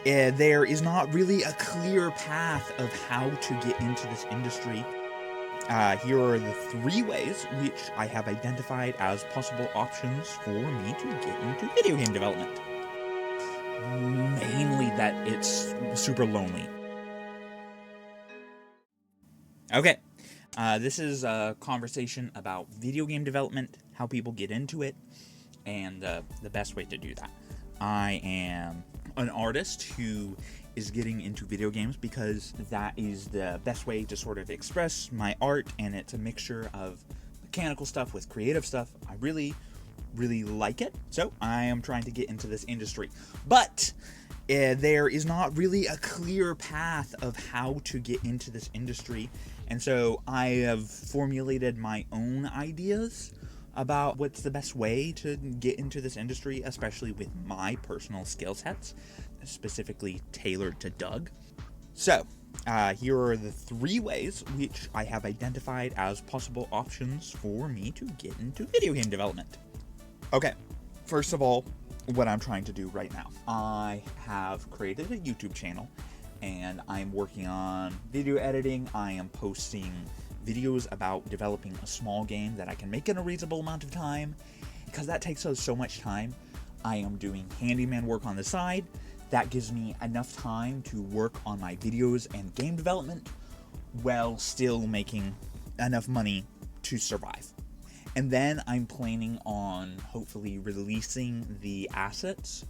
there is not really a clear path of how to get into this industry. Here are the 3 ways which I have identified as possible options for me to get into video game development. Mainly that it's super lonely. Okay, this is a conversation about video game development, how people get into it, and the best way to do that. I am an artist who is getting into video games because that is the best way to sort of express my art, and it's a mixture of mechanical stuff with creative stuff. I really like it, so I am trying to get into this industry. But there is not really a clear path of how to get into this industry, and so I have formulated my own ideas about what's the best way to get into this industry, especially with my personal skill sets, specifically tailored to Doug. So, here are the 3 ways which I have identified as possible options for me to get into video game development. Okay, first of all, what I'm trying to do right now. I have created a YouTube channel, and I'm working on video editing. I am posting videos about developing a small game that I can make in a reasonable amount of time, because that takes us so much time. I am doing handyman work on the side. That gives me enough time to work on my videos and game development while still making enough money to survive. And then I'm planning on hopefully releasing the assets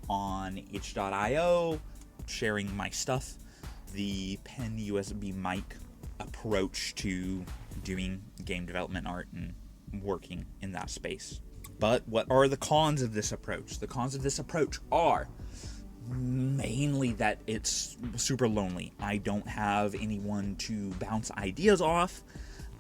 on itch.io, sharing my stuff, the pen USB mic approach to doing game development art and working in that space. But what are the cons of this approach? The cons of this approach are mainly that it's super lonely. I don't have anyone to bounce ideas off.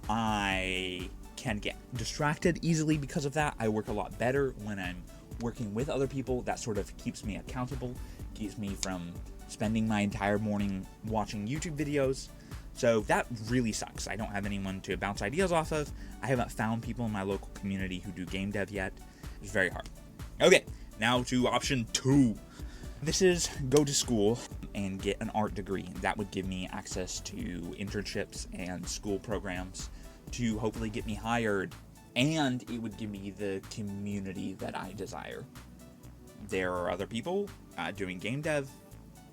I can get distracted easily because of that. I work a lot better when I'm working with other people. That sort of keeps me accountable, keeps me from spending my entire morning watching YouTube videos. So that really sucks. I don't have anyone to bounce ideas off of. I haven't found people in my local community who do game dev yet. It's very hard. Okay, now to option 2. This is go to school and get an art degree. That would give me access to internships and school programs to hopefully get me hired, and it would give me the community that I desire. There are other people doing game dev,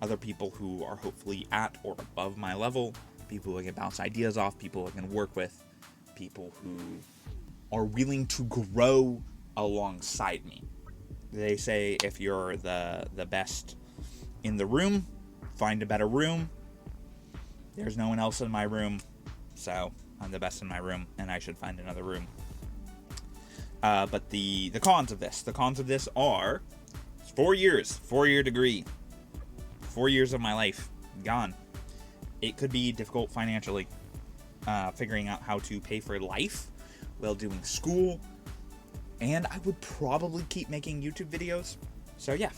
other people who are hopefully at or above my level, people who I can bounce ideas off, people I can work with, people who are willing to grow alongside me. They say if you're the best in the room, find a better room. There's no one else in my room, so I'm the best in my room, and I should find another room. But the cons of this are 4 years, 4-year degree, 4 years of my life gone. It could be difficult financially, figuring out how to pay for life while doing school, and I would probably keep making YouTube videos. So yeah,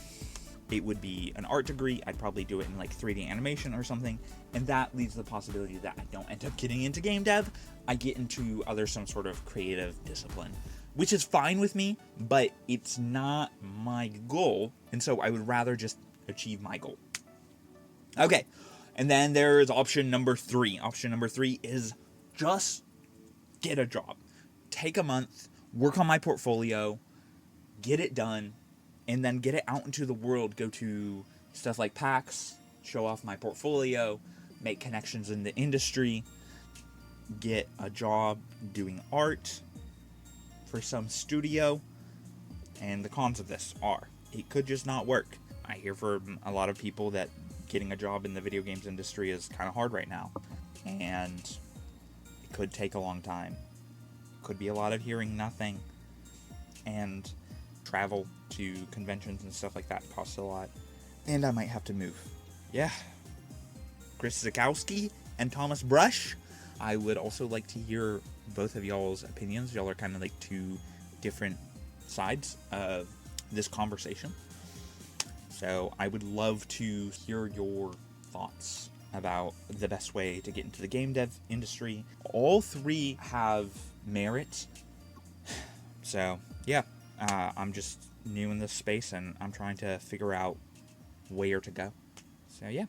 it would be an art degree. I'd probably do it in like 3D animation or something, and that leads to the possibility that I don't end up getting into game dev. I get into some sort of creative discipline, which is fine with me, but it's not my goal, and so I would rather just achieve my goal. Okay, and then there's option number 3. Option number 3 is just get a job. Take a month, work on my portfolio, get it done, and then get it out into the world. Go to stuff like PAX, show off my portfolio, make connections in the industry, get a job doing art for some studio. And the cons of this are, it could just not work. I hear from a lot of people that getting a job in the video games industry is kind of hard right now, and it could take a long time. Could be a lot of hearing nothing, and travel to conventions and stuff like that costs a lot, and I might have to move. Yeah. Chris Zukowski and Thomas Brush. I would also like to hear both of y'all's opinions. Y'all are kind of like 2 different sides of this conversation. So I would love to hear your thoughts about the best way to get into the game dev industry. All 3 have merit. So yeah, I'm just new in this space, and I'm trying to figure out where to go. So yeah.